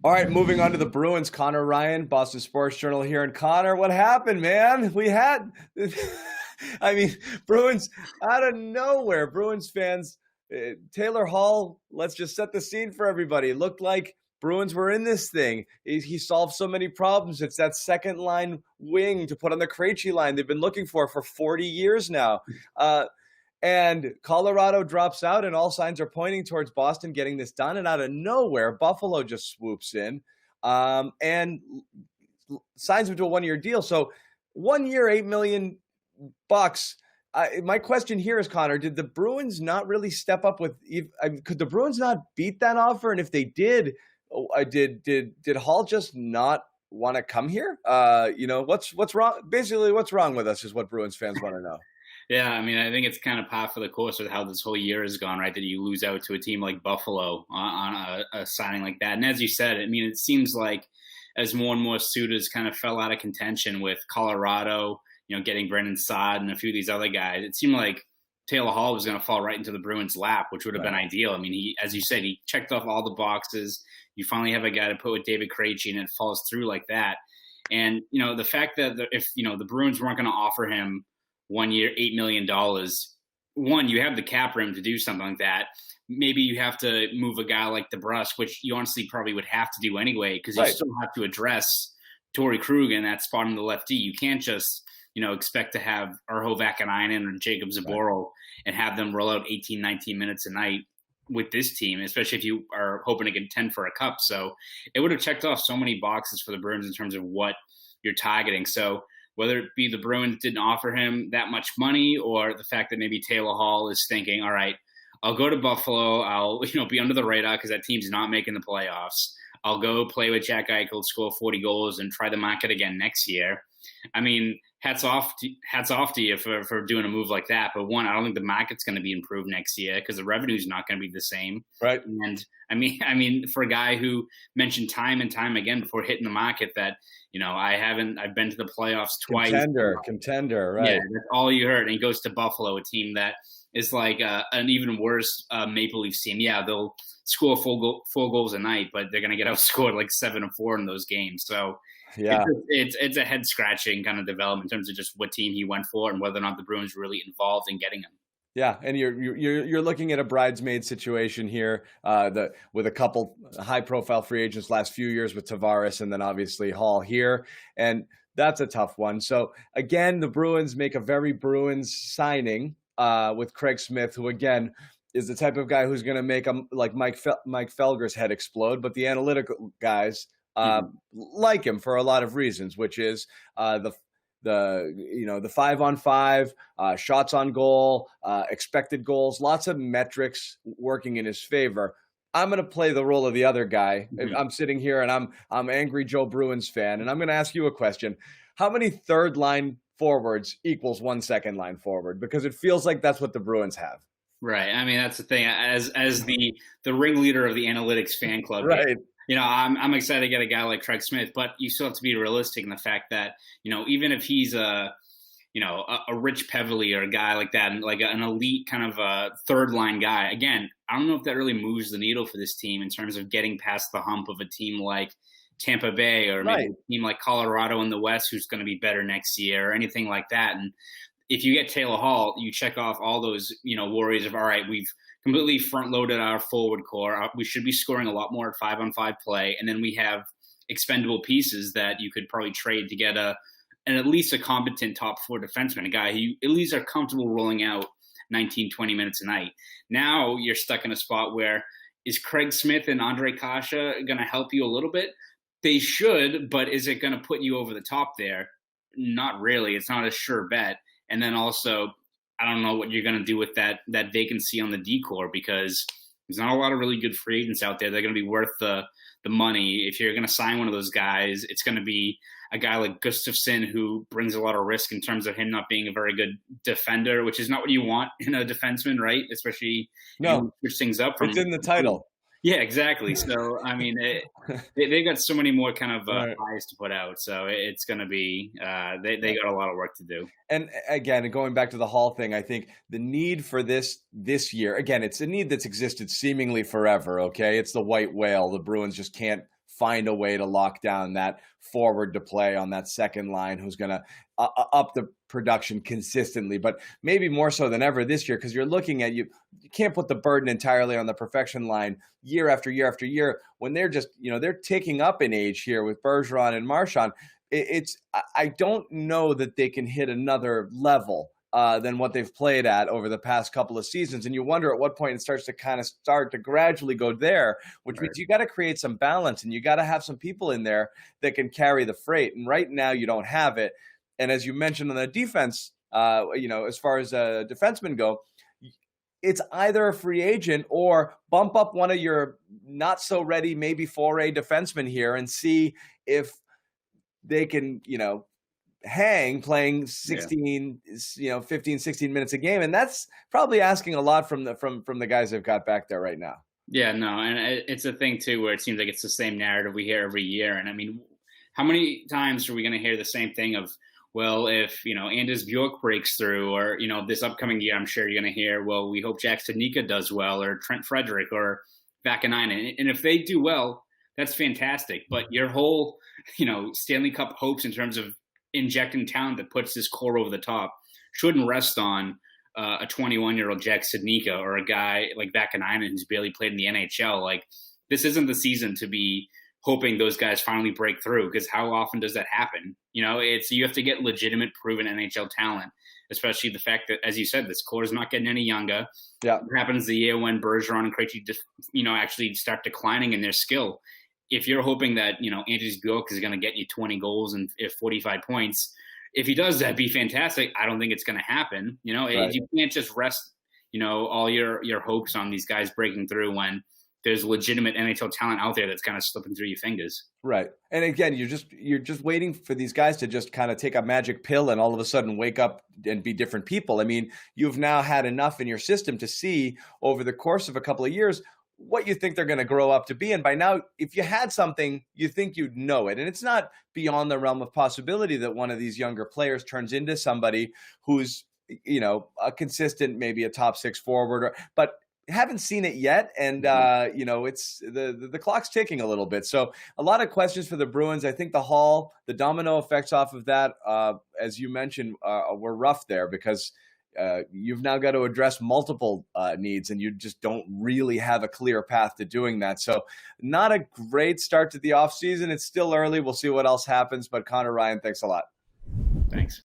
All right, moving on to the Bruins. Conor Ryan, Boston Sports Journal here. And Conor, what happened, man? We had, I mean, Bruins out of nowhere. Bruins fans, Taylor Hall, let's just set the scene for everybody. It looked like Bruins were in this thing. He solved so many problems. It's that second line wing to put on the Krejci line they've been looking for 40 years now. And Colorado drops out, and all signs are pointing towards Boston getting this done. And out of nowhere, Buffalo just swoops in and signs him to a 1-year deal. So 1 year, $8 million. My question here is, Conor, did the Bruins not really step up with? Could the Bruins not beat that offer? And if they did, did Hall just not want to come here? What's wrong? Basically, what's wrong with us is what Bruins fans want to know. Yeah, I mean, I think it's kind of par for the course with how this whole year has gone, right? That you lose out to a team like Buffalo on a signing like that. And as you said, I mean, it seems like as more and more suitors kind of fell out of contention with Colorado, getting Brendan Saad and a few of these other guys, it seemed like Taylor Hall was going to fall right into the Bruins' lap, which would have been ideal. I mean, he, as you said, he checked off all the boxes. You finally have a guy to put with David Krejci, and it falls through like that. And, the fact that if the Bruins weren't going to offer him 1 year, $8 million. One, you have the cap room to do something like that. Maybe you have to move a guy like DeBrusque, which you honestly probably would have to do anyway, because you still have to address Torrey Krug in that spot in the lefty. You can't just, expect to have Urho Vakanainen or Jacob Zaboral and have them roll out 18, 19 minutes a night with this team, especially if you are hoping to get 10 for a cup. So it would have checked off so many boxes for the Bruins in terms of what you're targeting. So whether it be the Bruins didn't offer him that much money, or the fact that maybe Taylor Hall is thinking, all right, I'll go to Buffalo. I'll be under the radar because that team's not making the playoffs. I'll go play with Jack Eichel, score 40 goals, and try the market again next year. I mean, hats off to you for doing a move like that. But one, I don't think the market's going to be improved next year because the revenue's not going to be the same. Right. And I mean, for a guy who mentioned time and time again before hitting the market that, I've been to the playoffs twice. Contender, right. Yeah, that's all you heard. And he goes to Buffalo, a team that is like an even worse Maple Leafs team. Yeah, they'll score four goals a night, but they're going to get outscored like 7-4 in those games. So yeah, it's a head scratching kind of development in terms of just what team he went for and whether or not the Bruins really involved in getting him. Yeah, and you're looking at a bridesmaid situation here, with a couple high-profile free agents last few years with Tavares and then obviously Hall here, and that's a tough one. So again, the Bruins make a very Bruins signing with Craig Smith, who again is the type of guy who's going to make like Mike Felger's head explode, but the analytical guys like him for a lot of reasons, which is the 5-on-5 shots on goal, expected goals, lots of metrics working in his favor. I'm going to play the role of the other guy. Mm-hmm. I'm sitting here and I'm angry Joe Bruins fan, and I'm going to ask you a question. How many third line forwards equals 1 second line forward? Because it feels like that's what the Bruins have. Right. I mean, that's the thing. As the ringleader of the analytics fan club, right? I'm excited to get a guy like Craig Smith, but you still have to be realistic in the fact that, even if he's a Rich Peverley or a guy like that, and like an elite kind of a third line guy, again, I don't know if that really moves the needle for this team in terms of getting past the hump of a team like Tampa Bay or maybe a team like Colorado in the West who's going to be better next year or anything like that. And if you get Taylor Hall, you check off all those, worries of, all right, we've completely front-loaded our forward core. We should be scoring a lot more at 5-on-5 play. And then we have expendable pieces that you could probably trade to get at least a competent top four defenseman, a guy who at least are comfortable rolling out 19, 20 minutes a night. Now you're stuck in a spot where is Craig Smith and Andre Kasha going to help you a little bit? They should, but is it going to put you over the top there? Not really. It's not a sure bet. And then also, I don't know what you're going to do with that vacancy on the D-core because there's not a lot of really good free agents out there. They're going to be worth the money. If you're going to sign one of those guys, it's going to be a guy like Gustafsson who brings a lot of risk in terms of him not being a very good defender, which is not what you want in a defenseman, right? Especially switch things up. It's in the title. Yeah, exactly. So, I mean, they got so many more kind of eyes to put out. So it's going to be they got a lot of work to do. And again, going back to the Hall thing, I think the need for this year, again, it's a need that's existed seemingly forever, okay? It's the white whale. The Bruins just can't find a way to lock down that forward to play on that second line who's going to up the production consistently, but maybe more so than ever this year, because you're looking at you can't put the burden entirely on the perfection line year after year after year when they're just, they're ticking up in age here with Bergeron and Marchand. I don't know that they can hit another level than what they've played at over the past couple of seasons. And you wonder at what point it starts to gradually go there, which means you got to create some balance and you got to have some people in there that can carry the freight. And right now you don't have it. And as you mentioned on the defense, as far as defensemen go, it's either a free agent or bump up one of your not so ready, maybe 4A defensemen here and see if they can, hang playing 16, 15, 16 minutes a game. And that's probably asking a lot from the guys they've got back there right now. Yeah, no. And it's a thing too, where it seems like it's the same narrative we hear every year. And I mean, how many times are we going to hear the same thing of, well, if, Anders Bjork breaks through, or, this upcoming year, I'm sure you're going to hear, well, we hope Jack Studnicka does well, or Trent Frederick, or Vakanainen. And if they do well, that's fantastic. But your whole, Stanley Cup hopes in terms of injecting talent that puts this core over the top shouldn't rest on a 21-year-old Jack Studnicka or a guy like Vakanainen who's barely played in the NHL. Like, this isn't the season to be hoping those guys finally break through, because how often does that happen? You have to get legitimate, proven NHL talent, especially the fact that, as you said, this core is not getting any younger. Yeah, it happens the year when Bergeron and Krejci just, actually start declining in their skill. If you're hoping that, Anders Bjork is going to get you 20 goals and 45 points, if he does that, be fantastic. I don't think it's going to happen. Right. You can't just rest, all your hopes on these guys breaking through when there's legitimate NHL talent out there that's kind of slipping through your fingers. Right. And again, you're just waiting for these guys to just kind of take a magic pill and all of a sudden wake up and be different people. I mean, you've now had enough in your system to see over the course of a couple of years what you think they're going to grow up to be. And by now, if you had something, you think you'd know it. And it's not beyond the realm of possibility that one of these younger players turns into somebody who's, a consistent, maybe a top 6 forward, but haven't seen it yet. And, it's the clock's ticking a little bit. So a lot of questions for the Bruins. I think the domino effects off of that, as you mentioned, were rough there because you've now got to address multiple needs, and you just don't really have a clear path to doing that. So not a great start to the offseason. It's still early. We'll see what else happens. But Conor, Ryan, thanks a lot. Thanks.